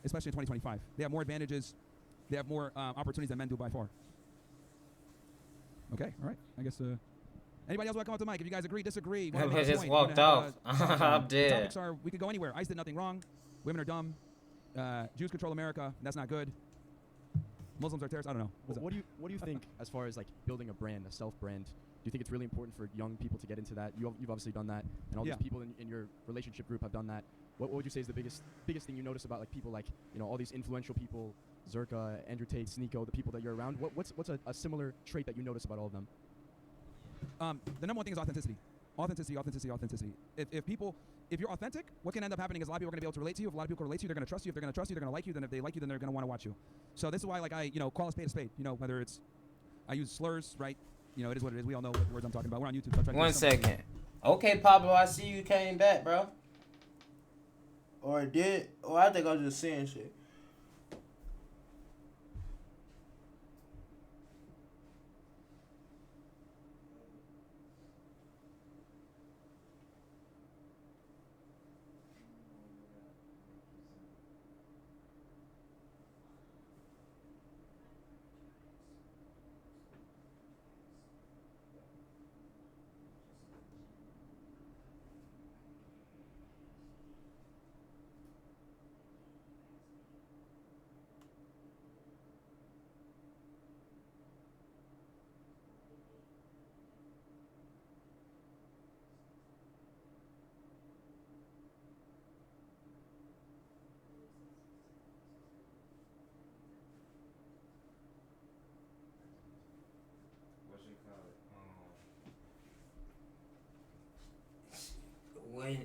especially in 2025. They have more advantages, they have more opportunities than men do by far. Okay, all right. I guess. Anybody else want to come up to the mic? If you guys agree, disagree. I wanna make a just point, walked wanna off. have, I'm the dead. topics are we could go anywhere. ICE did nothing wrong. Women are dumb. Jews control America. That's not good. Muslims are terrorists. I don't know. What do you think as far as like building a brand, a self brand? Do you think it's really important for young people to get into that? You've obviously done that, and all Yeah. these people in your relationship group have done that. What would you say is the biggest thing you notice about like people like all these influential people, Zerka, Andrew Tate, Sneeko, the people that you're around? What's a similar trait that you notice about all of them? The number one thing is authenticity. Authenticity. If you're authentic, what can end up happening is a lot of people are going to be able to relate to you. If a lot of people can relate to you, they're going to trust you. If they're going to trust you, they're going to like you. Then if they like you, then they're going to want to watch you. So this is why, like, I call a spade a spade. Whether it's I use slurs, right? It is what it is. We all know what words I'm talking about. We're on YouTube. So I'm trying to One do something. second. Okay, Pablo, I see you came back, bro. Or I did. Or I think I was just saying shit.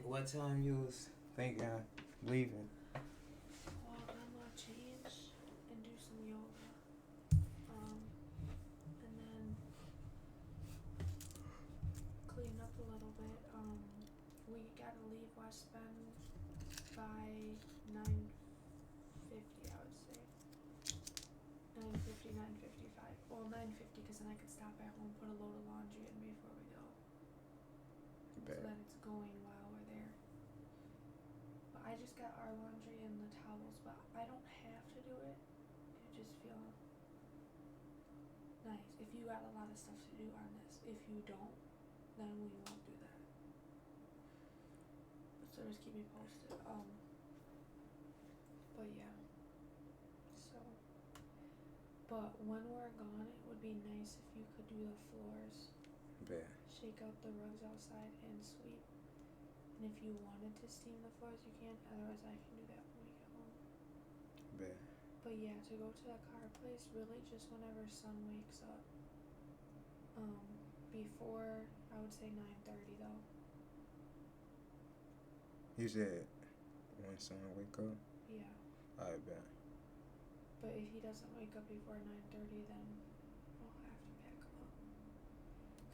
What time you was thinking of leaving? Well, I'm gonna change and do some yoga. And then clean up a little bit. We gotta leave West Bend by 9:50, I would say. 9:50, 9:55. Well, 9:50, because then I could stop at home, put a load of laundry in before we go. So that it's going while we're there. But I just got our laundry and the towels, but I don't have to do it. I just feel nice. If you got a lot of stuff to do on this, if you don't, then we won't do that. So just keep me posted. But yeah. So, but when we're gone, it would be nice if you could do the floors. Yeah. Shake out the rugs outside and sweep. And if you wanted to steam the floors, you can. Otherwise, I can do that when we get home. Yeah. But yeah, to go to the car place, really just whenever sun wakes up. Before, I would say 9:30 though. You said when someone wake up? Yeah. I bet. But if he doesn't wake up before 9:30, then I'll have to pack him up.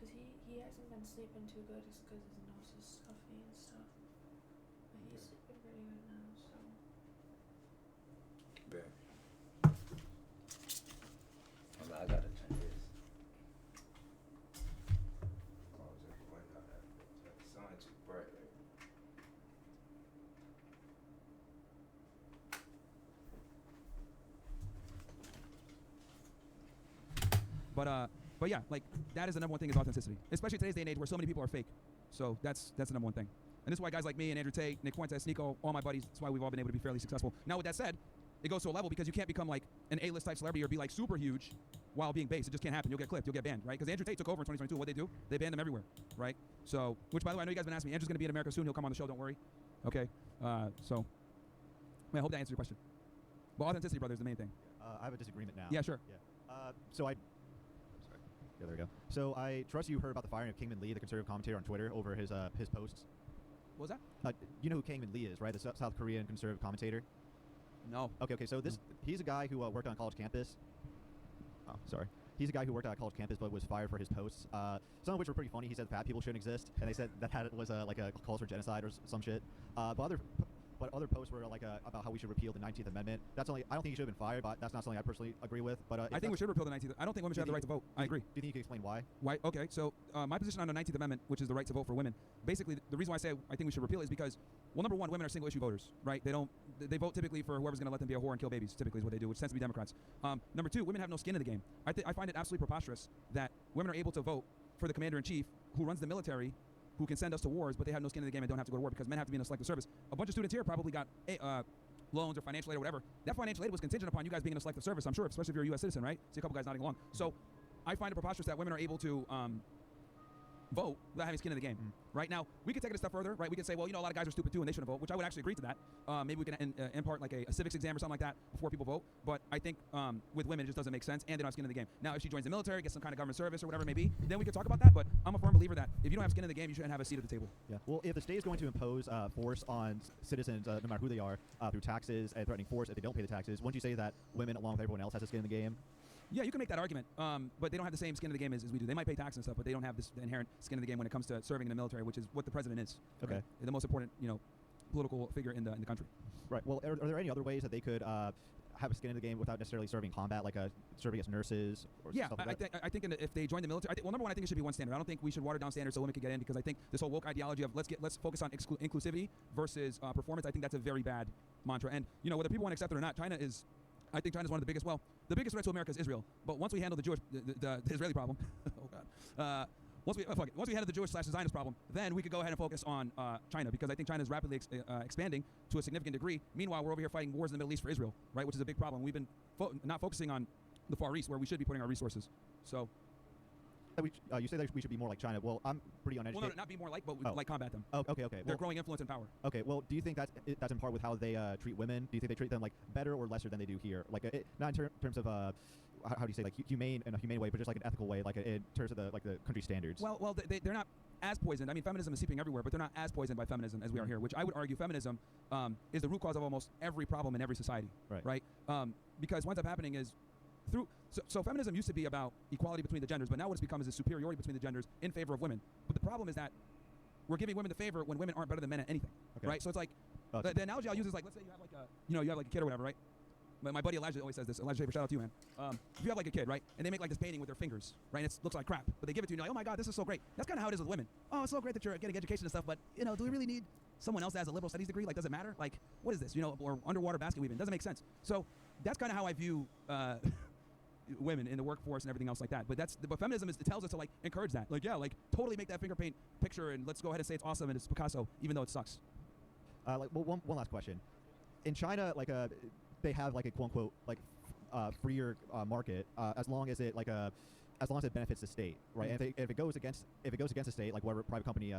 Cause he hasn't been sleeping too good, just cause his nose is stuffy and stuff. But he's sleeping pretty good now, so. Bet. I gotta turn this. Close it. Why not? That sun too bright right now. But yeah, like that is the number one thing is authenticity, especially today's day and age where so many people are fake. So that's the number one thing. And this is why guys like me and Andrew Tate, Nick Fuentes, Sneeko, all my buddies, that's why we've all been able to be fairly successful. Now with that said, it goes to a level because you can't become like an A-list type celebrity or be like super huge while being base. It just can't happen. You'll get clipped. You'll get banned, right? Because Andrew Tate took over in 2022. What they do? They banned him everywhere, right? So, which by the way, I know you guys have been asking me. Andrew's going to be in America soon. He'll come on the show. Don't worry. Okay. So, I hope that answers your question. But authenticity, brother, is the main thing. I have a disagreement now. Yeah, sure. Yeah. Sorry. Yeah, there we go. So I trust you heard about the firing of Kingman Lee, the conservative commentator on Twitter, over his posts. What was that? You know who Kingman Lee is, right? The South Korean conservative commentator. No. Okay. So he's a guy who worked on a college campus. Oh, sorry. He's a guy who worked on a college campus but was fired for his posts. Some of which were pretty funny. He said fat people shouldn't exist, and they said that was like a call for genocide or some shit. But other posts were like about how we should repeal the 19th Amendment. That's only I don't think he should have been fired, but that's not something I personally agree with. But I think we should repeal the 19th. I don't think women should have the right to vote. I agree. Do you think you can explain why? Why? Okay, so my position on the 19th Amendment, which is the right to vote for women, basically the reason why I say I think we should repeal it is because, well, number one, women are single issue voters, right? They vote typically for whoever's going to let them be a whore and kill babies. Typically is what they do, which tends to be Democrats. Number two, women have no skin in the game. I find it absolutely preposterous that women are able to vote for the commander-in-chief who runs the military, who can send us to wars, but they have no skin in the game and don't have to go to war because men have to be in a selective service. A bunch of students here probably got loans or financial aid or whatever. That financial aid was contingent upon you guys being in a selective service, I'm sure, especially if you're a U.S. citizen, right? See a couple guys nodding along. So I find it preposterous that women are able to vote without having skin in the game. Right now, we could take it a step further, right? We could say, well, a lot of guys are stupid too and they shouldn't vote, which I would actually agree to that. Maybe we can impart like a civics exam or something like that before people vote. But I think with women, it just doesn't make sense and they don't have skin in the game. Now, if she joins the military, gets some kind of government service or whatever it may be, then we could talk about that. But I'm a firm believer that if you don't have skin in the game, you shouldn't have a seat at the table. Yeah. Well, if the state is going to impose force on citizens, no matter who they are, through taxes and threatening force if they don't pay the taxes, wouldn't you say that women, along with everyone else, has a skin in the game? Yeah, you can make that argument, but they don't have the same skin in the game as we do. They might pay tax and stuff, but they don't have this inherent skin in the game when it comes to serving in the military, which is what the president is. Okay. Right? The most important, political figure in the country. Right. Well, are there any other ways that they could have a skin in the game without necessarily serving combat, like serving as nurses or stuff like that? I think if they join the military, well, number one, I think it should be one standard. I don't think we should water down standards so women can get in because I think this whole woke ideology of let's focus on inclusivity versus performance. I think that's a very bad mantra. And whether people want to accept it or not, I think China's one of the biggest. Well, the biggest threat to America is Israel. But once we handle the Israeli problem, oh god, once we handle the Jewish/Zionist problem, then we could go ahead and focus on China because I think China is rapidly expanding to a significant degrray. Meanwhile, we're over here fighting wars in the Middle East for Israel, right? Which is a big problem. We've been not focusing on the Far East where we should be putting our resources. So. You say that we should be more like China. Well, I'm pretty uneducated. Well, no, not be more like, but like combat them. Oh, okay. Their growing influence and power. Okay, well, do you think that's in part with how they treat women? Do you think they treat them like better or lesser than they do here? Like, not in terms of how do you say, like humane in a humane way, but just like an ethical way, like in terms of the country standards. Well, they're not as poisoned. I mean, feminism is seeping everywhere, but they're not as poisoned by feminism as we are here. Which I would argue, feminism is the root cause of almost every problem in every society. Right. Because what ends up happening is So feminism used to be about equality between the genders, but now what it's become is a superiority between the genders in favor of women. But the problem is that we're giving women the favor when women aren't better than men at anything, right? So it's like the analogy I'll use is like, let's say you have like a kid or whatever, right? My buddy Elijah always says this. Elijah Shaver, shout out to you, man. If you have like a kid, right, and they make like this painting with their fingers, right, and it looks like crap, but they give it to you, and you're like, oh my God, this is so great. That's kind of how it is with women. Oh, it's so great that you're getting education and stuff, but do we really need someone else that has a liberal studies degree? Like, does it matter? Like, what is this? Or underwater basket weaving? Doesn't make sense. So that's kind of how I view women in the workforce and everything else like that. But feminism it tells us to like encourage that. Like, yeah, like totally make that finger paint picture and let's go ahead and say it's awesome and it's Picasso, even though it sucks. One last question. In China, like they have like a quote unquote like freer market as long as it benefits the state, right? And if it goes against the state, like whatever private company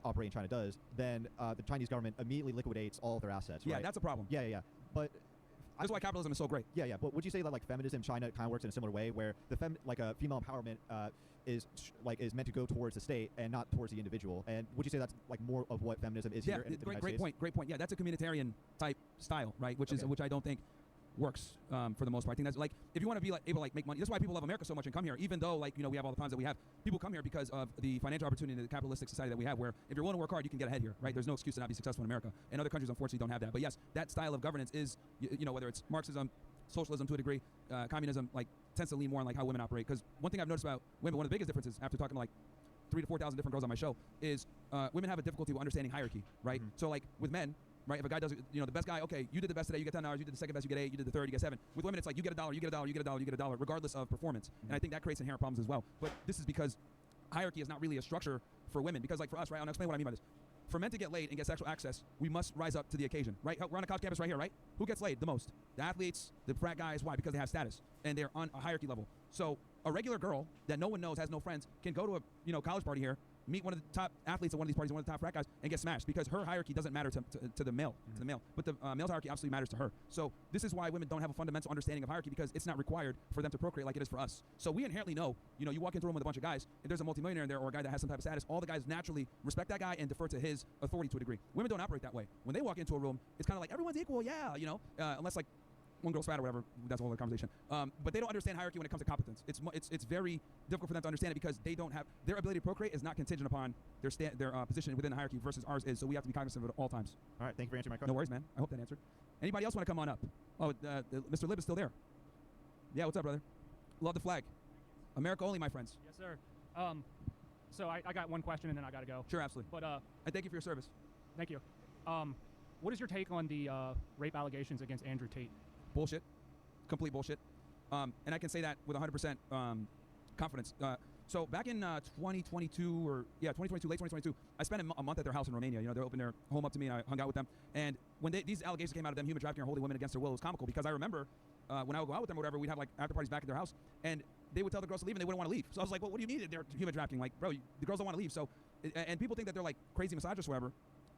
operating in China does, then the Chinese government immediately liquidates all of their assets. Yeah, right? that's a problem. Yeah. But that's why capitalism is so great. Yeah. But would you say that like feminism in China kind of works in a similar way, where the female empowerment is meant to go towards the state and not towards the individual? And would you say that's like more of what feminism is here in the United States? Great point. Yeah, that's a communitarian type style, right? Which I don't think works for the most part. I think that's like if you want to be like able to like make money. That's why people love America so much and come here, even though we have all the problems that we have. People come here because of the financial opportunity in the capitalistic society that we have, where if you're willing to work hard, you can get ahead here, right? There's no excuse to not be successful in America. And other countries unfortunately don't have that. But yes, that style of governance is whether it's Marxism, socialism to a degree, communism, like tends to lean more on like how women operate. Because one thing I've noticed about women, one of the biggest differences after talking to like 3,000 to 4,000 different girls on my show is women have a difficulty with understanding hierarchy, right? So like with men, right? If a guy does, the best guy, okay, you did the best today, you get $10. You did the second best, you get 8. You did the third, you get 7. With women, it's like you get $1, you get $1, you get $1, you get $1, regardless of performance. And I think that creates inherent problems as well. But this is because hierarchy is not really a structure for women. Because like for us, right? I'll explain what I mean by this. For men to get laid and get sexual access, we must rise up to the occasion, right? We're on a college campus right here, right? Who gets laid the most? The athletes, the frat guys. Why? Because they have status and they're on a hierarchy level. So a regular girl that no one knows, has no friends, can go to a college party here, meet one of the top athletes at one of these parties, one of the top frat guys, and get smashed because her hierarchy doesn't matter to the male, but the male's hierarchy absolutely matters to her. So this is why women don't have a fundamental understanding of hierarchy, because it's not required for them to procreate like it is for us. So we inherently know, you walk into a room with a bunch of guys, if there's a multimillionaire in there or a guy that has some type of status, all the guys naturally respect that guy and defer to his authority to a degree. Women don't operate that way. When they walk into a room, it's kind of like everyone's equal, unless like one girl's fat or whatever, that's a whole other conversation. But they don't understand hierarchy when it comes to competence. It's very difficult for them to understand it because they don't have their ability to procreate is not contingent upon their position within the hierarchy versus ours is. So we have to be cognizant of it at all times. All right, thank you for answering my question. No worries, man. I hope that answered. Anybody else want to come on up? Oh, Mr. Lib is still there. Yeah, what's up, brother? Love the flag. America only, my friends. Yes, sir. So I got one question and then I got to go. Sure, absolutely. But and thank you for your service. Thank you. What is your take on the rape allegations against Andrew Tate? Bullshit. Complete bullshit. And I can say that with 100% confidence. So back in 2022 late 2022, I spent a month at their house in Romania. You know, they opened their home up to me, and I hung out with them. And when these allegations came out of them human trafficking or holding women against their will, it was comical because I remember when I would go out with them or whatever, we'd have like after parties back at their house, and they would tell the girls to leave, and they wouldn't want to leave. So I was like, well, what do you mean that they're human trafficking? Like, bro, the girls don't want to leave. So, and people think that they're like crazy misogynists or whatever.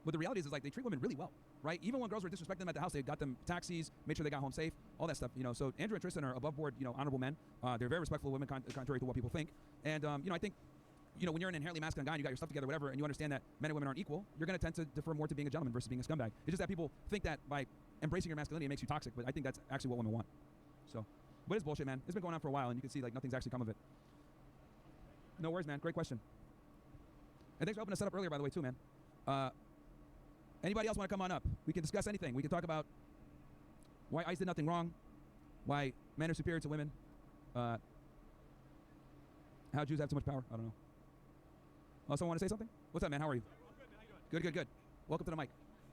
But the reality is like they treat women really well, right? Even when girls were disrespecting them at the house, they got them taxis, made sure they got home safe, all that stuff. You know, so Andrew and Tristan are above board, you know, honorable men. They're very respectful of women, contrary to what people think. And you know, I think, you know, when you're an inherently masculine guy and you got your stuff together, whatever, and you understand that men and women aren't equal, you're going to tend to defer more to being a gentleman versus being a scumbag. It's just that people think that by embracing your masculinity it makes you toxic, but I think that's actually what women want. So, but it's bullshit, man. It's been going on for a while, and you can see like nothing's actually come of it. No worries, man. Great question. And thanks for helping us set up earlier, by the way, too, man. Anybody else want to come on up? We can discuss anything. We can talk about why ICE did nothing wrong, why men are superior to women, how Jews have too much power. I don't know. Oh, someone want to say something? What's up, man? How are you? Good. Welcome to the mic.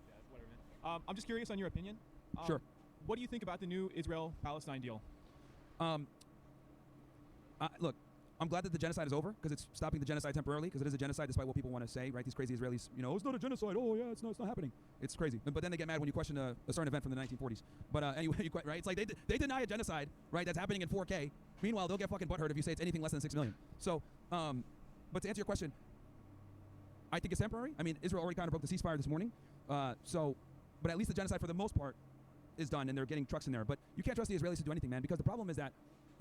Yeah, whatever, man. I'm just curious on your opinion. Sure. What do you think about the new Israel-Palestine deal? Look, I'm glad that the genocide is over because it's stopping the genocide temporarily because it is a genocide despite what people want to say, right? These crazy Israelis, you know, oh, it's not a genocide. Oh, yeah, it's not happening. It's crazy. But then they get mad when you question a certain event from the 1940s. But anyway, right? It's like they deny a genocide, right, that's happening in 4K. Meanwhile, they'll get fucking butthurt if you say it's anything less than 6 million. So, but to answer your question, I think it's temporary. I mean, Israel already kind of broke the ceasefire this morning. But at least the genocide for the most part is done and they're getting trucks in there. But you can't trust the Israelis to do anything, man, because the problem is that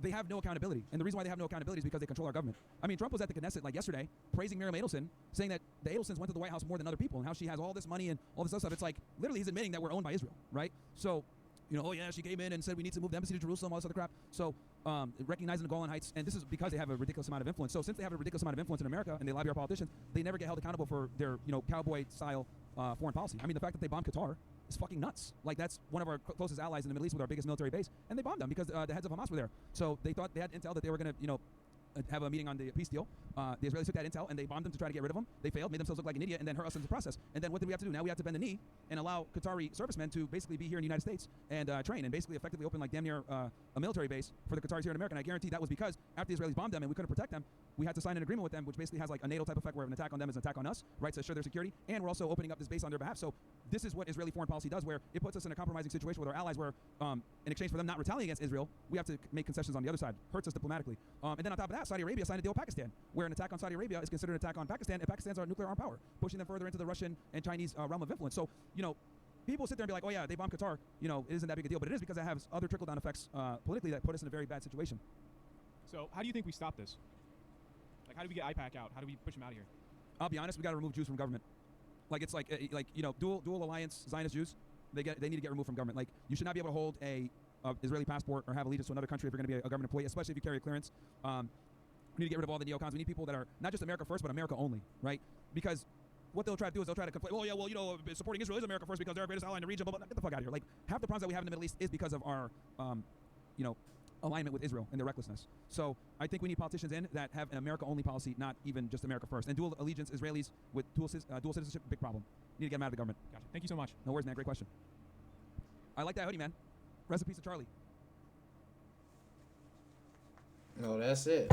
they have no accountability. And the reason why they have no accountability is because they control our government. I mean, Trump was at the Knesset like yesterday praising Miriam Adelson, saying that the Adelsons went to the White House more than other people and how she has all this money and all this other stuff. It's like literally he's admitting that we're owned by Israel, right? So, you know, oh yeah, she came in and said we need to move the embassy to Jerusalem, all this other crap. So recognizing the Golan Heights, and this is because they have a ridiculous amount of influence. So since they have a ridiculous amount of influence in America and they lobby our politicians, they never get held accountable for their, you know, cowboy-style foreign policy. I mean, the fact that they bombed Qatar is fucking nuts. Like, that's one of our closest allies in the Middle East with our biggest military base, and they bombed them because the heads of Hamas were there. So they thought they had intel that they were going to, you know, have a meeting on the peace deal. The Israelis took that intel and they bombed them to try to get rid of them. They failed, made themselves look like an idiot, and then hurt us in the process. And then what did we have to do? Now we have to bend the knee and allow Qatari servicemen to basically be here in the United States and train and basically effectively open like damn near a military base for the Qataris here in America. And I guarantee that was because after the Israelis bombed them and we couldn't protect them, we had to sign an agreement with them, which basically has like a NATO type effect where an attack on them is an attack on us, right, to assure their security. And we're also opening up this base on their behalf. So this is what Israeli foreign policy does, where it puts us in a compromising situation with our allies where in exchange for them not retaliating against Israel, we have to make concessions on the other side. Hurts us diplomatically. And then on top of that, Saudi Arabia signed a deal with Pakistan, where an attack on Saudi Arabia is considered an attack on Pakistan, and Pakistan's our nuclear armed power, pushing them further into the Russian and Chinese realm of influence. So, you know, people sit there and be like, oh yeah, they bombed Qatar, you know, it isn't that big a deal, but it is because it has other trickle-down effects politically that put us in a very bad situation. So how do you think we stop this? Like, how do we get IPAC out? How do we push them out of here? I'll be honest, we got to remove Jews from government. Like, it's like you know, dual alliance Zionist Jews, they need to get removed from government. Like, you should not be able to hold a Israeli passport or have allegiance to another country if you're going to be a government employee, especially if you carry a clearance. We need to get rid of all the neocons. We need people that are not just America first, but America only, right? Because what they'll try to do is they'll try to complain, oh yeah, well, you know, supporting Israel is America first because they're our greatest ally in the region, but get the fuck out of here. Like, half the problems that we have in the Middle East is because of our, you know, alignment with Israel and their recklessness. So I think we need politicians in that have an America-only policy, not even just America first. And dual allegiance Israelis with dual citizenship, big problem. Need to get them out of the government. Gotcha. Thank you so much. No worries, man. Great question. I like that hoodie, man. Rest in peace to Charlie. No, that's it.